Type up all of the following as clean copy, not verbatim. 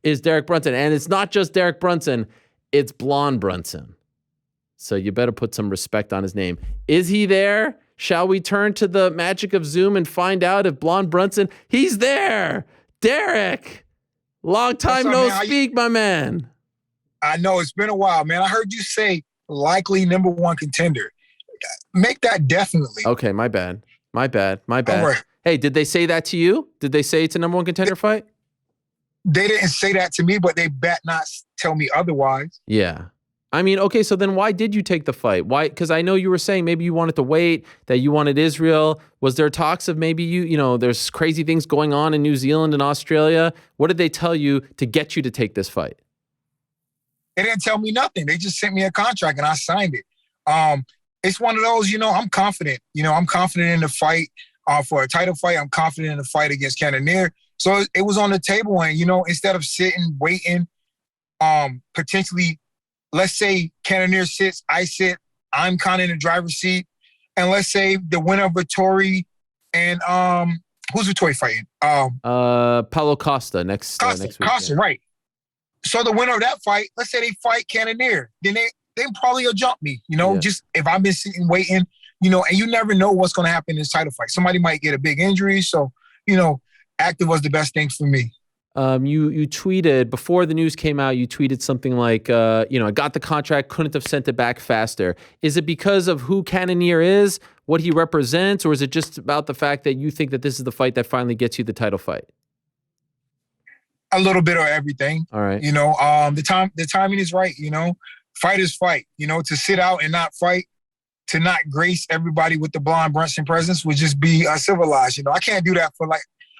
is Derek Brunson. And it's not just Derek Brunson, it's Blonde Brunson. So you better put some respect on his name. Is he there? Shall we turn to the magic of Zoom and find out if Blonde Brunson, he's there. Derek, long time no speak, my man. I know, it's been a while, man. I heard you say likely number one contender. Make that definitely. Okay, my bad. Right. Hey, did they say that to you? Did they say it's a number one contender fight? They didn't say that to me, but they bet not tell me otherwise. Yeah. I mean, okay, so then why did you take the fight? Why? Because I know you were saying maybe you wanted to wait, that you wanted Israel. Was there talks of maybe there's crazy things going on in New Zealand and Australia? What did they tell you to get you to take this fight? They didn't tell me nothing. They just sent me a contract and I signed it. It's one of those, I'm confident. I'm confident in the fight for a title fight. I'm confident in the fight against Cannonier. So it was on the table and, instead of sitting, waiting, potentially, let's say Cannonier sits, I sit, I'm kind of in the driver's seat. And let's say the winner of Vettori and who's Vettori fighting? Paulo Costa next week. Costa, right. So the winner of that fight, let's say they fight Cannonier, then they probably will jump me, just if I've been sitting waiting, and you never know what's going to happen in this title fight. Somebody might get a big injury. So, active was the best thing for me. You tweeted before the news came out, you tweeted something like, I got the contract, couldn't have sent it back faster. Is it because of who Cannonier is, what he represents, or is it just about the fact that you think that this is the fight that finally gets you the title fight? A little bit of everything. All right. The timing is right, fight is fight, to sit out and not fight, to not grace everybody with the Blonde Brunson presence would just be uncivilized. I can't do that for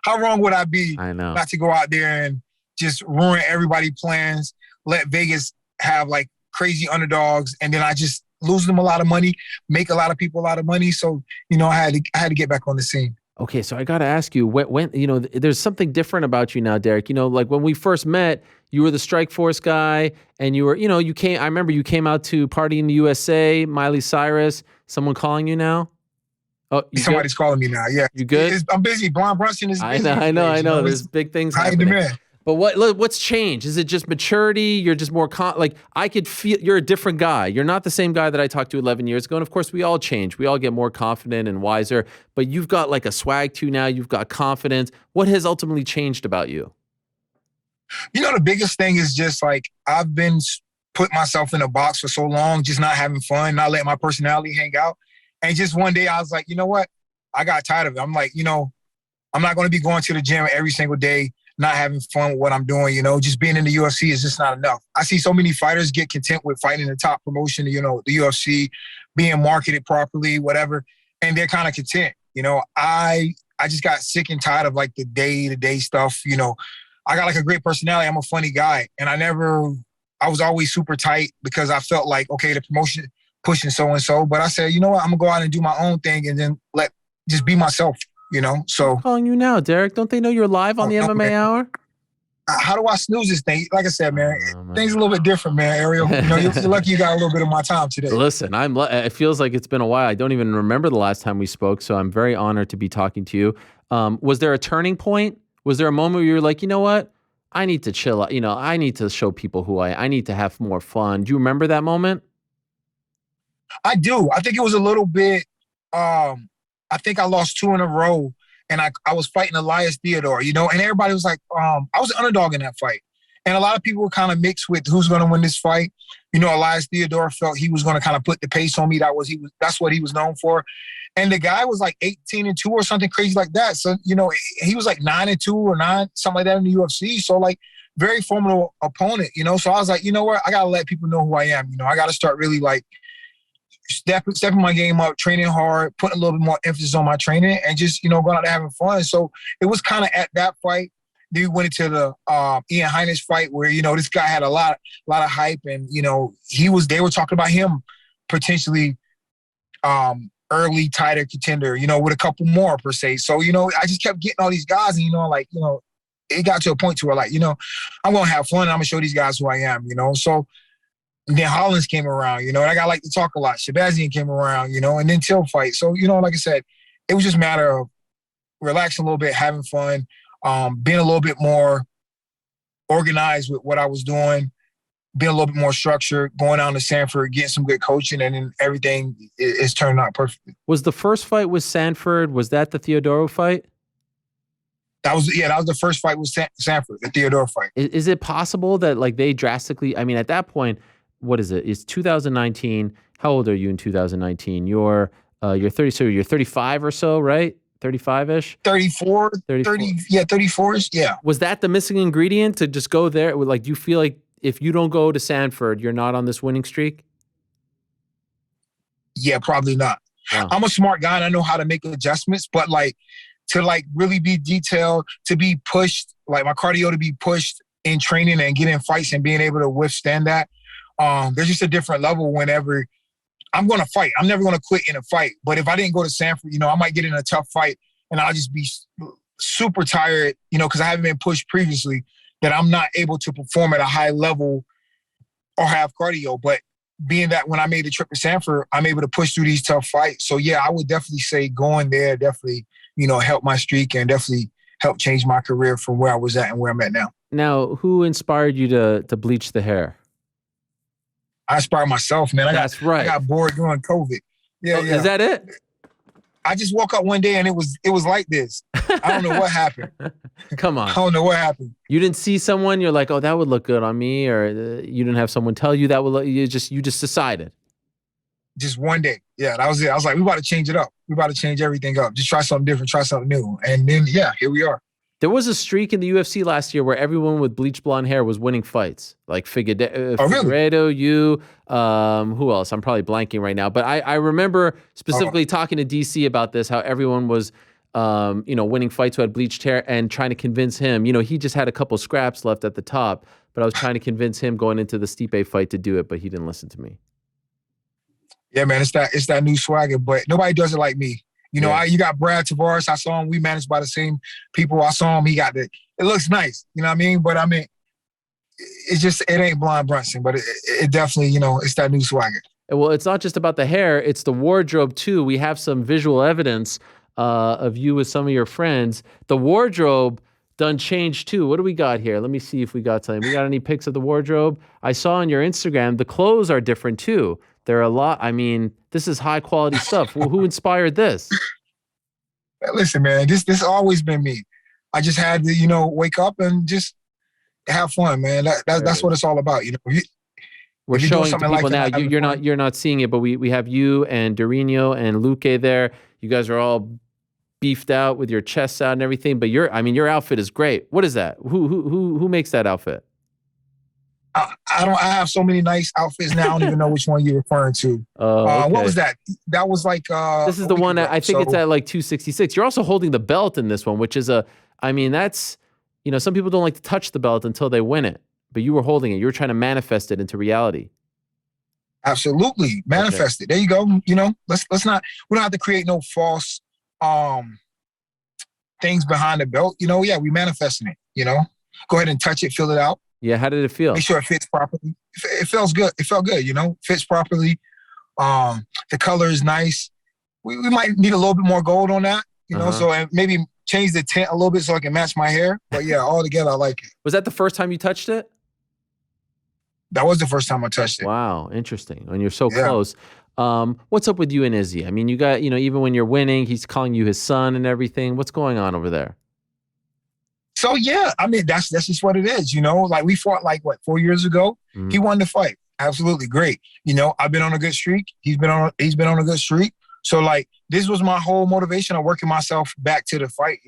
how wrong would I be not to go out there and just ruin everybody's plans, let Vegas have crazy underdogs, and then I just lose them a lot of money, make a lot of people a lot of money. So, I had to get back on the scene. Okay, so I got to ask you, when there's something different about you now, Derek. When we first met, you were the Strikeforce guy, and you were, I remember you came out to party in the USA, Miley Cyrus. Someone calling you now? Oh, somebody's calling me now. Yeah, you good? I'm busy. Blonde Brunson is busy. I know. There's big things happening. But what's changed? Is it just maturity? You're just more I could feel you're a different guy. You're not the same guy that I talked to 11 years ago. And of course, we all change. We all get more confident and wiser. But you've got a swag to you now. You've got confidence. What has ultimately changed about you? The biggest thing is just I've been put myself in a box for so long, just not having fun, not letting my personality hang out. And just one day I was like, you know what? I got tired of it. I'm like, I'm not going to be going to the gym every single day, not having fun with what I'm doing, just being in the UFC is just not enough. I see so many fighters get content with fighting the top promotion, the UFC, being marketed properly, whatever, and they're kind of content. I just got sick and tired of the day-to-day stuff. I got a great personality. I'm a funny guy. And I was always super tight because I felt okay, the promotion pushing so-and-so. But I said, you know what, I'm going to go out and do my own thing and then just be myself, so. I'm calling you now, Derek. Don't they know you're live on the MMA Hour? How do I snooze this thing? Like I said, man, things a little bit different, man, Ariel. You're lucky you got a little bit of my time today. Listen, it feels like it's been a while. I don't even remember the last time we spoke, so I'm very honored to be talking to you. Was there a turning point? Was there a moment where you were like, you know what? I need to chill out. I need to show people who I need to have more fun. Do you remember that moment? I do. I think it was a little bit, I think I lost 2 in a row and I was fighting Elias Theodore, and everybody was like, I was an underdog in that fight. And a lot of people were kind of mixed with who's going to win this fight. Elias Theodore felt he was going to kind of put the pace on me. That's what he was known for. And the guy was 18-2 or something crazy like that. So, he was 9-2 or 9, something like that in the UFC. So very formidable opponent, So I was like, you know what? I got to let people know who I am. I got to start really stepping my game up, training hard, putting a little bit more emphasis on my training and just, going out there having fun. So it was kind of at that fight. Then we went into the Ian Heinisch fight where, this guy had a lot of hype and, they were talking about him potentially early title contender, with a couple more per se. So, I just kept getting all these guys and, it got to a point to where I'm going to have fun and I'm going to show these guys who I am, So then Holland came around, that guy liked to talk a lot. Shabazian came around, and then Till fight. So, like I said, it was just a matter of relaxing a little bit, having fun, being a little bit more organized with what I was doing, being a little bit more structured, going down to Sanford, getting some good coaching, and then everything is turned out perfectly. Was the first fight with Sanford, was that the Theodoro fight? That was the first fight with Sanford, the Theodore fight. Is it possible that like they drastically, I mean, at that point, what is it? It's 2019. How old are you in 2019? You're 30, so you're 35 or so, right? 35-ish? 34, 30, yeah, 34-ish, yeah. Was that the missing ingredient to just go there? Like, do you feel like if you don't go to Sanford, you're not on this winning streak? Yeah, probably not. Wow. I'm a smart guy and I know how to make adjustments, but like to like really be detailed, to be pushed, like my cardio to be pushed in training and getting fights and being able to withstand that. There's just a different level whenever I'm going to fight. I'm never going to quit in a fight. But if I didn't go to Sanford, I might get in a tough fight and I'll just be super tired, because I haven't been pushed previously, that I'm not able to perform at a high level or have cardio. But being that when I made the trip to Sanford, I'm able to push through these tough fights. So, yeah, I would definitely say going there definitely, helped my streak and definitely helped change my career from where I was at and where I'm at now. Now, who inspired you to bleach the hair? I inspired myself, man. That's right. I got bored during COVID. Yeah. Is that it? I just woke up one day and it was like this. I don't know what happened. Come on. I don't know what happened. You didn't see someone, you're like, oh, that would look good on me, or you didn't have someone tell you that would look, you just decided. Just one day. Yeah, that was it. I was like, we about to change it up. We about to change everything up. Just try something different, try something new. And then, yeah, here we are. There was a streak in the UFC last year where everyone with bleach blonde hair was winning fights. Like Figueiredo, you, who else? I'm probably blanking right now. But I remember specifically talking to DC about this, how everyone was, winning fights who had bleached hair and trying to convince him. He just had a couple scraps left at the top, but I was trying to convince him going into the Stipe fight to do it, but he didn't listen to me. Yeah, man, it's that new swagger, but nobody does it like me. You got Brad Tavares. I saw him. We managed by the same people. I saw him. He got it looks nice. You know what I mean? But I mean, it ain't blonde Brunson, but it definitely, it's that new swagger. Well, it's not just about the hair. It's the wardrobe too. We have some visual evidence of you with some of your friends. The wardrobe done changed too. What do we got here? Let me see if we got something. We got any pics of the wardrobe? I saw on your Instagram, the clothes are different too. There are a lot. I mean, this is high quality stuff. Well, who inspired this? Listen, man, this always been me. I just had to, wake up and just have fun, man. That's what it's all about. We're showing to people now. You're not seeing it, but we have you and Dorino and Luque there. You guys are all beefed out with your chests out and everything. But your outfit is great. What is that? Who makes that outfit? I have so many nice outfits now. I don't even know which one you're referring to. Okay. What was that? That was like this is the one I think it's at like 266. You're also holding the belt in this one, which is that's some people don't like to touch the belt until they win it, but you were holding it. You were trying to manifest it into reality. Absolutely, manifest it. There you go. Let's not. We don't have to create no false things behind the belt. Yeah, we manifesting it. Go ahead and touch it, fill it out. Yeah, how did it feel? Make sure it fits properly. It feels good. It felt good, fits properly. The color is nice. We might need a little bit more gold on that, so maybe change the tint a little bit so I can match my hair. But yeah, all together, I like it. Was that the first time you touched it? That was the first time I touched it. Wow, interesting. And you're so close. What's up with you and Izzy? I mean, you got, even when you're winning, he's calling you his son and everything. What's going on over there? So yeah, I mean that's just what it is, Like we fought 4 years ago. Mm-hmm. He won the fight. Absolutely great. I've been on a good streak. He's been on a good streak. So this was my whole motivation of working myself back to the fight.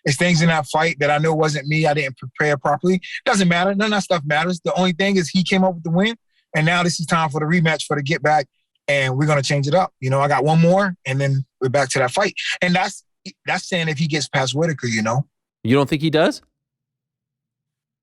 It's things in that fight that I know wasn't me. I didn't prepare properly. Doesn't matter. None of that stuff matters. The only thing is he came up with the win, and now this is time for the rematch, for the get back, and we're gonna change it up. I got one more, and then we're back to that fight. And that's saying if he gets past Whitaker, You don't think he does?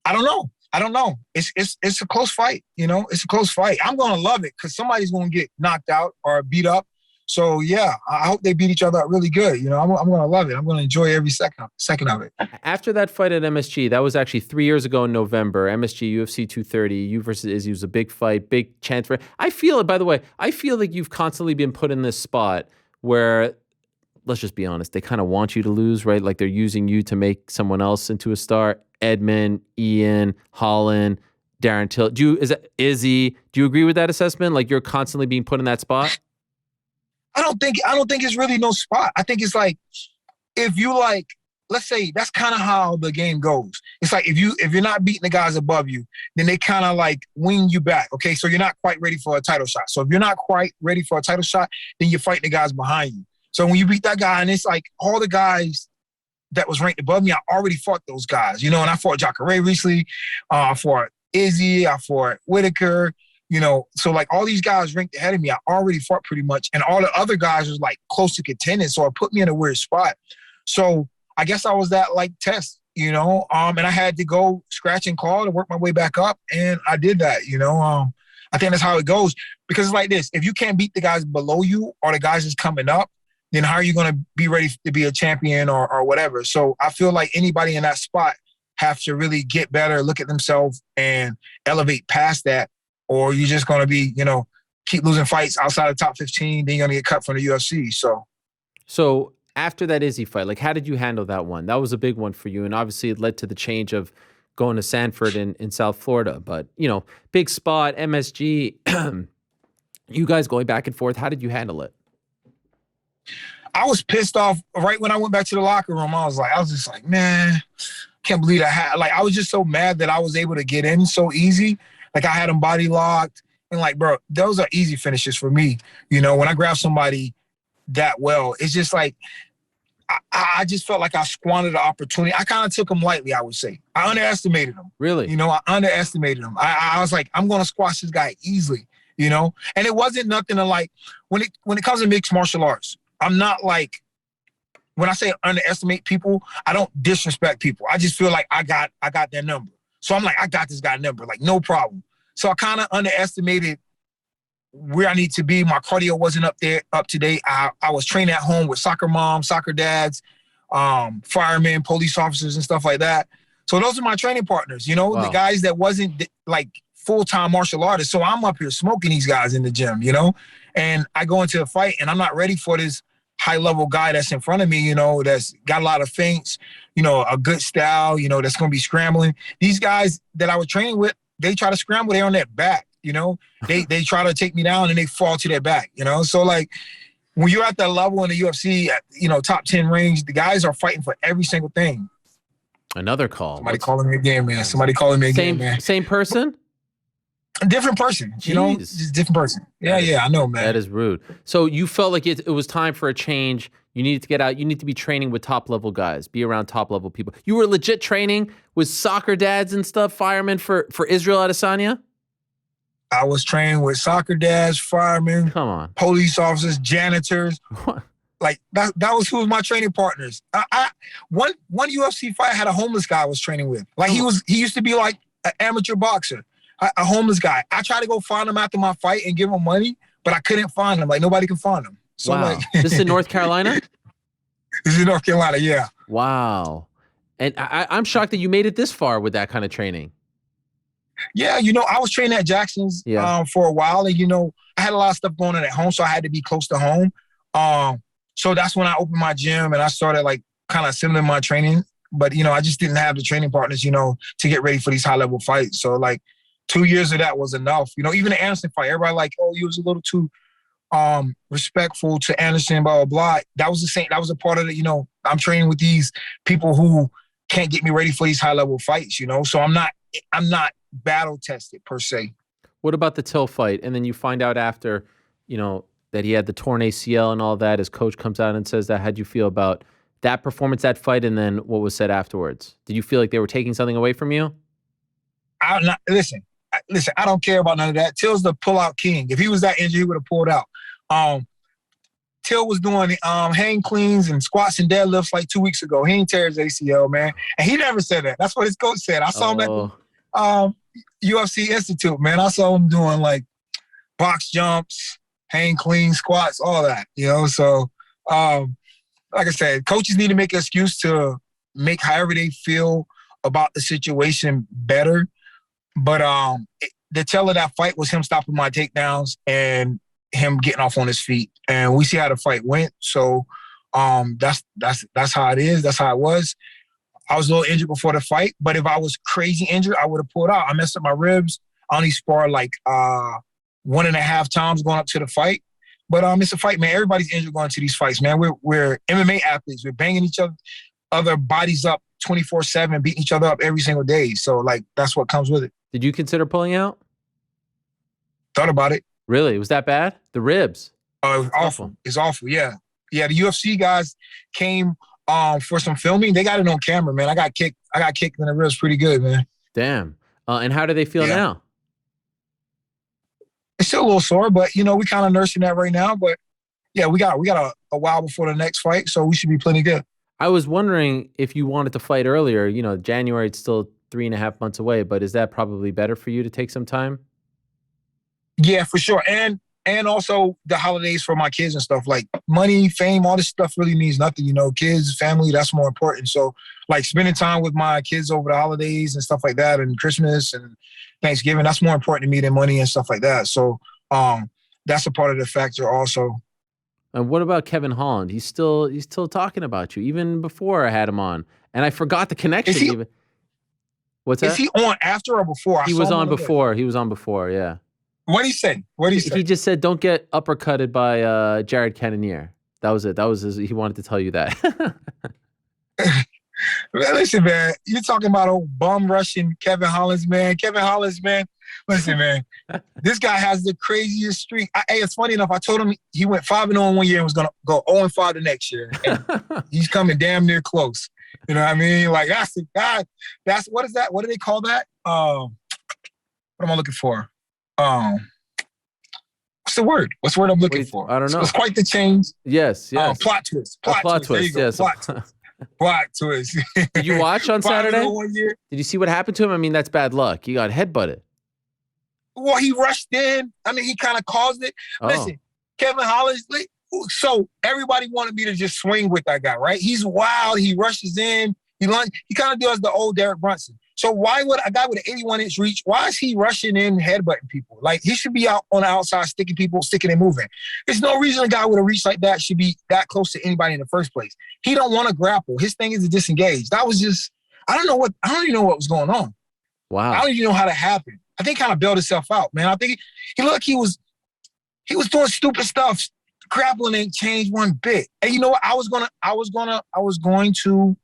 I don't know. It's a close fight. It's a close fight. I'm gonna love it because somebody's gonna get knocked out or beat up. So yeah, I hope they beat each other up really good. I'm gonna love it. I'm gonna enjoy every second of it. After that fight at MSG, that was actually 3 years ago in November. MSG UFC 230, you versus Izzy was a big fight, big chance for it. I feel it. By the way, I feel like you've constantly been put in this spot where, let's just be honest, they kind of want you to lose, right? Like they're using you to make someone else into a star. Edmund, Ian, Holland, Darren Till. Is that Izzy? Do you agree with that assessment? Like you're constantly being put in that spot? I don't think it's really no spot. I think it's like if you like, let's say that's kind of how the game goes. It's like if you're not beating the guys above you, then they kind of like wing you back. Okay, so you're not quite ready for a title shot. So if you're not quite ready for a title shot, then you're fighting the guys behind you. So when you beat that guy, and it's like all the guys that was ranked above me, I already fought those guys, and I fought Jacare recently, I fought Izzy, I fought Whitaker, so like all these guys ranked ahead of me, I already fought pretty much, and all the other guys was like close to contending, so it put me in a weird spot. So I guess I was that like test, and I had to go scratch and claw to work my way back up, and I did that, I think that's how it goes, because it's like this: if you can't beat the guys below you or the guys that's coming up, then how are you going to be ready to be a champion or whatever? So I feel like anybody in that spot have to really get better, look at themselves, and elevate past that, or you're just going to be, keep losing fights outside of top 15, then you're going to get cut from the UFC. So after that Izzy fight, like how did you handle that one? That was a big one for you, and obviously it led to the change of going to Sanford in South Florida. But, big spot, MSG, you guys going back and forth. How did you handle it? I was pissed off right when I went back to the locker room. I was just like, man, can't believe I was just so mad that I was able to get in so easy. Like I had them body locked, and like, bro, those are easy finishes for me. When I grab somebody that well, it's just like, I just felt like I squandered the opportunity. I kind of took them lightly, I would say. I underestimated them. Really? I underestimated them. I was like, I'm going to squash this guy easily, and it wasn't nothing to like, when it comes to mixed martial arts, I'm not like, when I say underestimate people, I don't disrespect people. I just feel like I got their number. So I'm like, I got this guy's number, like no problem. So I kind of underestimated where I need to be. My cardio wasn't up to date. I was training at home with soccer moms, soccer dads, firemen, police officers, and stuff like that. So those are my training partners, wow. The guys that wasn't like full-time martial artists. So I'm up here smoking these guys in the gym, and I go into a fight and I'm not ready for this high-level guy that's in front of me, that's got a lot of feints, a good style, that's going to be scrambling. These guys that I was training with, they try to scramble, they're on their back, they try to take me down and they fall to their back, So like when you're at that level in the UFC, top 10 range, the guys are fighting for every single thing. Another call. Somebody calling me again, man. Somebody calling me again, man. Same person? A different person, just different person. Yeah, I know, man. That is rude. So you felt like it was time for a change. You needed to get out. You need to be training with top-level guys, be around top-level people. You were legit training with soccer dads and stuff, firemen for Israel Adesanya? I was training with soccer dads, firemen, come on, police officers, janitors. What? Like that was who was my training partners. One UFC fight I had a homeless guy I was training with. Like he used to be like an amateur boxer. A homeless guy. I tried to go find him after my fight and give him money, but I couldn't find him. Like nobody can find him. So wow. like, this is in North Carolina? This is in North Carolina, yeah. Wow. And I'm shocked that you made it this far with that kind of training. Yeah, I was training at Jackson's for a while, and I had a lot of stuff going on at home, so I had to be close to home. So that's when I opened my gym and I started like kind of assembling my training. But I just didn't have the training partners, to get ready for these high level fights. So like 2 years of that was enough. Even the Anderson fight, everybody like, oh, you was a little too respectful to Anderson, blah, blah, blah. That was the same. That was a part of it. I'm training with these people who can't get me ready for these high level fights, So I'm not battle tested per se. What about the Till fight? And then you find out after, that he had the torn ACL and all that. His coach comes out and says that. How'd you feel about that performance, that fight, and then what was said afterwards? Did you feel like they were taking something away from you? Listen, I don't care about none of that. Till's the pull-out king. If he was that injured, he would have pulled out. Till was doing hang cleans and squats and deadlifts like 2 weeks ago. He ain't tear his ACL, man. And he never said that. That's what his coach said. I saw him at the UFC Institute, man. I saw him doing like box jumps, hang clean, squats, all that, So, like I said, coaches need to make an excuse to make however they feel about the situation better. But the tell of that fight was him stopping my takedowns and him getting off on his feet. And we see how the fight went. So that's how it is. That's how it was. I was a little injured before the fight, but if I was crazy injured, I would have pulled out. I messed up my ribs. I only sparred like 1.5 times going up to the fight. But it's a fight, man. Everybody's injured going to these fights, man. We're MMA athletes. We're banging each other bodies up 24/7, beating each other up every single day. So like that's what comes with it. Did you consider pulling out? Thought about it. Really? Was that bad? The ribs? It was awful. It's awful. Yeah. The UFC guys came for some filming. They got it on camera, man. I got kicked in the ribs pretty good, man. Damn. And how do they feel now? It's still a little sore, but we kind of nursing that right now. But yeah, we got a while before the next fight, so we should be plenty good. I was wondering if you wanted to fight earlier. January, it's still 3.5 months away, but is that probably better for you to take some time? Yeah, for sure. And also the holidays for my kids and stuff, like money, fame, all this stuff really means nothing. Kids, family, that's more important. So like spending time with my kids over the holidays and stuff like that, and Christmas and Thanksgiving, that's more important to me than money and stuff like that. So that's a part of the factor also. And what about Kevin Holland? He's still talking about you, even before I had him on. And I forgot the connection. What's that? Is he on after or before? He was on before. He was on before, yeah. What'd he say? He just said, don't get uppercutted by Jared Cannonier. That was it. He wanted to tell you that. Listen, man, you're talking about old bum rushing Kevin Holland, man. Kevin Holland, man. Listen, man, this guy has the craziest streak. It's funny enough. I told him he went 5-0 one year and was going to go 0-5 the next year. And he's coming damn near close. You know what I mean? Like, that's the guy. What is that? What do they call that? What am I looking for? What's the word? What's the word I'm looking for? I don't know. It's quite the change. Yes. Plot twist. Plot twist. Yes. Plot twist. Did you watch on Saturday? Did you see what happened to him? I mean, that's bad luck. He got headbutted. Well, he rushed in. I mean, he kind of caused it. Oh. Listen, Kevin Holland, so everybody wanted me to just swing with that guy, right? He's wild. He rushes in. He kind of does the old Derek Brunson. So why would a guy with an 81-inch reach, why is he rushing in, headbutting people? Like, he should be out on the outside, sticking and moving. There's no reason a guy with a reach like that should be that close to anybody in the first place. He don't want to grapple. His thing is to disengage. That was just, I don't even know what was going on. Wow. I don't even know how that happened. I think kind of bailed himself out, man. I think he was doing stupid stuff. Grappling ain't changed one bit. And you know what? I was going to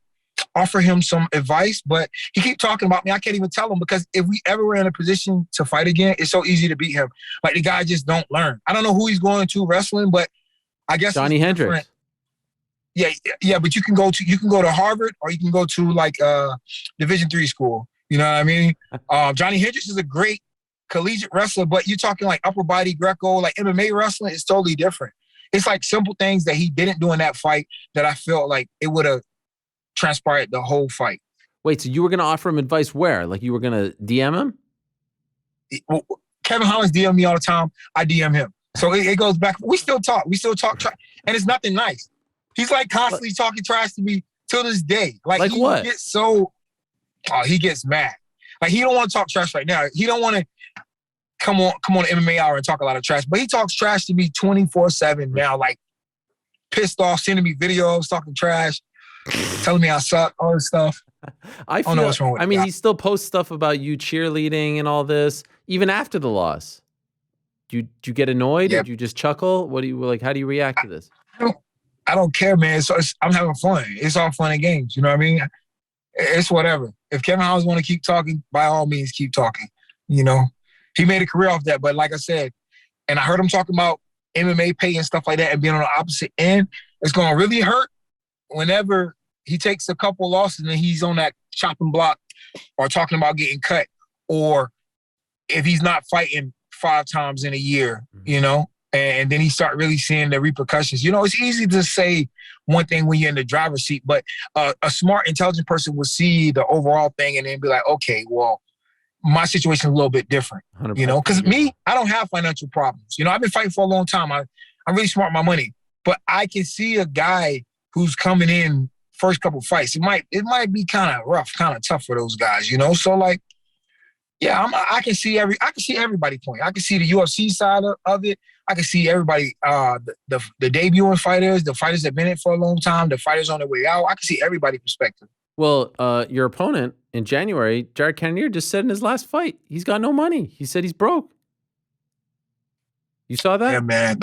offer him some advice, but he keep talking about me. I can't even tell him, because if we ever were in a position to fight again, it's so easy to beat him. Like, the guy just don't learn. I don't know who he's going to wrestling, but I guess Johnny Hendricks. Yeah, but you can go to Harvard, or you can go to like Division III school. You know what I mean? Johnny Hendricks is a great collegiate wrestler, but you're talking like upper body Greco, like MMA wrestling is totally different. It's like simple things that he didn't do in that fight that I felt like it would have transpired the whole fight. Wait, so you were going to offer him advice where? Like, you were going to DM him? Kevin Holland's DM me all the time. I DM him. So it goes back. We still talk. And it's nothing nice. He's like constantly talking trash to me to this day. Like he what? He gets mad. Like, he don't want to talk trash right now. He don't want to come on MMA Hour and talk a lot of trash. But he talks trash to me 24/7 now. Like, pissed off, sending me videos, talking trash, telling me I suck, all this stuff. I don't know what's wrong with him. He still posts stuff about you cheerleading and all this, even after the loss. Do you get annoyed? Yep. Did you just chuckle? What do you like? How do you react to this? I don't care, man. I'm having fun. It's all fun and games. You know what I mean? It's whatever. If Kevin Holland want to keep talking, by all means, keep talking. You know, he made a career off that. But like I said, and I heard him talking about MMA pay and stuff like that, and being on the opposite end, it's going to really hurt whenever he takes a couple losses and he's on that chopping block or talking about getting cut, or if he's not fighting 5 times in a year, you know, and then he start really seeing the repercussions. You know, it's easy to say one thing when you're in the driver's seat, but a smart, intelligent person will see the overall thing and then be like, okay, well, my situation is a little bit different, you know, because me, I don't have financial problems. You know, I've been fighting for a long time. I'm really smart with my money, but I can see a guy who's coming in first couple fights. It might be kind of rough, kind of tough for those guys, you know? So like, yeah, I can see everybody point. I can see the UFC side of it. I can see everybody, the debuting fighters, the fighters that have been in it for a long time, the fighters on their way out. I can see everybody's perspective. Well, your opponent in January, Jared Cannonier, just said in his last fight, he's got no money. He said he's broke. You saw that? Yeah, man.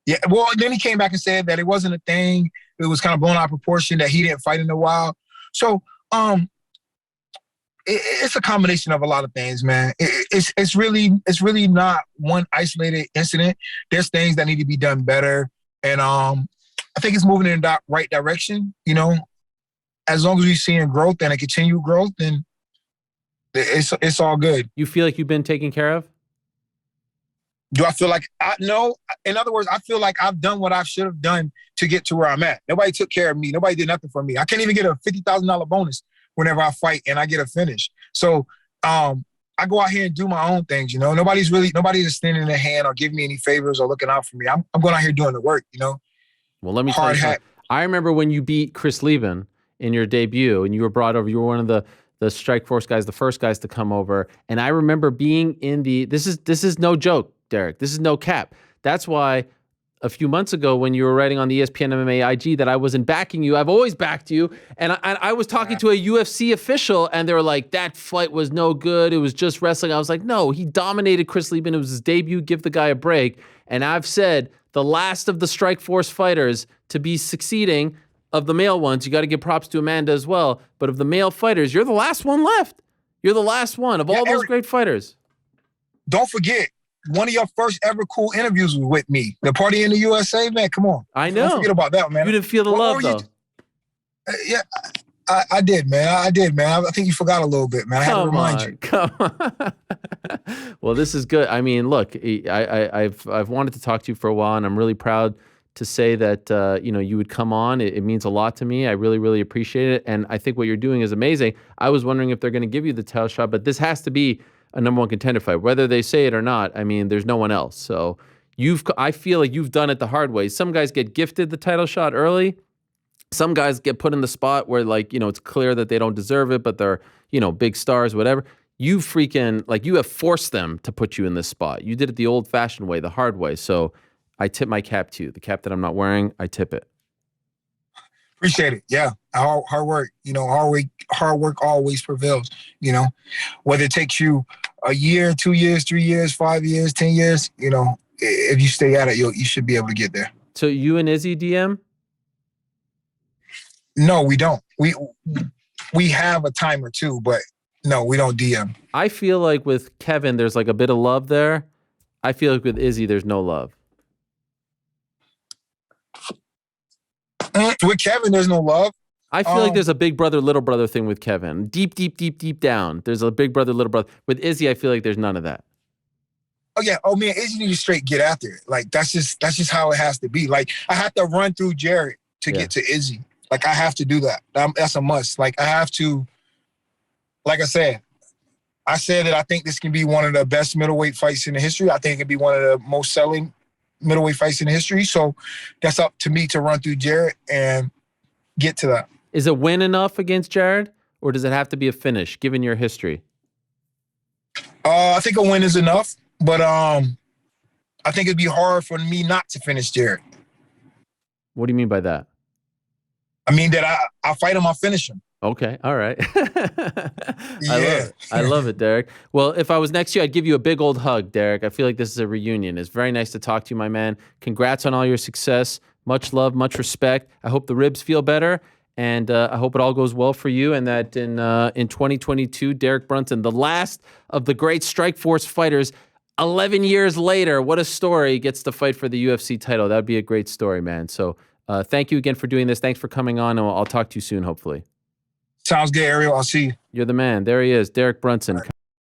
Yeah. Well, then he came back and said that it wasn't a thing. It was kind of blown out of proportion, that he didn't fight in a while. So, it's a combination of a lot of things, man. It's really not one isolated incident. There's things that need to be done better, and I think it's moving in the right direction. You know, as long as we're seeing growth and a continued growth, then it's all good. You feel like you've been taken care of? Do I feel like no? In other words, I feel like I've done what I should have done to get to where I'm at. Nobody took care of me. Nobody did nothing for me. I can't even get a $50,000 bonus whenever I fight and I get a finish. So I go out here and do my own things. You know, nobody's extending their hand or giving me any favors or looking out for me. I'm going out here doing the work. You know. Well, let me tell you something. I remember when you beat Chris Leben in your debut, and you were brought over. You were one of the Strikeforce guys, the first guys to come over. And I remember being in this is no joke, Derek. This is no cap. That's why a few months ago when you were writing on the ESPN MMA IG that I wasn't backing you. I've always backed you. And I was talking to a UFC official, and they were like, that fight was no good. It was just wrestling. I was like, no, he dominated Chris Leben. It was his debut. Give the guy a break. And I've said the last of the Strikeforce fighters to be succeeding, of the male ones, you got to give props to Amanda as well. But of the male fighters, you're the last one left. You're the last one of all those great fighters. Don't forget, one of your first ever cool interviews was with me. The Party in the USA, man. Come on. I know. Don't forget about that, man. You didn't feel the love, though. Yeah, I did, man. I think you forgot a little bit, man. I had to remind you. Come on. Well, this is good. I mean, look, I've wanted to talk to you for a while, and I'm really proud to say that you would come on. It means a lot to me. I really, really appreciate it. And I think what you're doing is amazing. I was wondering if they're going to give you the title shot, but this has to be a number one contender fight. Whether they say it or not, I mean, there's no one else. So I feel like you've done it the hard way. Some guys get gifted the title shot early. Some guys get put in the spot where, it's clear that they don't deserve it, but they're, big stars, whatever. You have forced them to put you in this spot. You did it the old-fashioned way, the hard way. So I tip my cap to you. The cap that I'm not wearing, I tip it. Appreciate it. Yeah. Hard work. Hard work always prevails. Whether it takes you a year, 2 years, 3 years, 5 years, 10 years, if you stay at it, you should be able to get there. So you and Izzy DM? No, we don't. We have a time or two, but no, we don't DM. I feel like with Kevin, there's a bit of love there. I feel like with Izzy, there's no love. With Kevin, there's no love. I feel like there's a big brother, little brother thing with Kevin. Deep, deep, deep, deep down. There's a big brother, little brother. With Izzy, I feel like there's none of that. Oh yeah. Oh man, Izzy need to straight get after it. That's just how it has to be. I have to run through Jared to get to Izzy. I have to do that. That's a must. I have to. Like I said that I think this can be one of the best middleweight fights in the history. I think it can be one of the most selling middleweight fights in history. So that's up to me to run through Jared and get to that. Is a win enough against Jared, or does it have to be a finish, given your history? I think a win is enough, but I think it'd be hard for me not to finish Jared. What do you mean by that? I mean that I'll fight him, I'll finish him. Okay, all right. Yeah. I love it, Derek. Well, if I was next to you, I'd give you a big old hug, Derek. I feel like this is a reunion. It's very nice to talk to you, my man. Congrats on all your success. Much love, much respect. I hope the ribs feel better, and I hope it all goes well for you, and that in 2022, Derek Brunson, the last of the great Strikeforce fighters, 11 years later, what a story, gets to fight for the UFC title. That would be a great story, man. So thank you again for doing this. Thanks for coming on, and I'll talk to you soon, hopefully. Sounds good, Ariel. I'll see you. You're the man. There he is, Derek Brunson.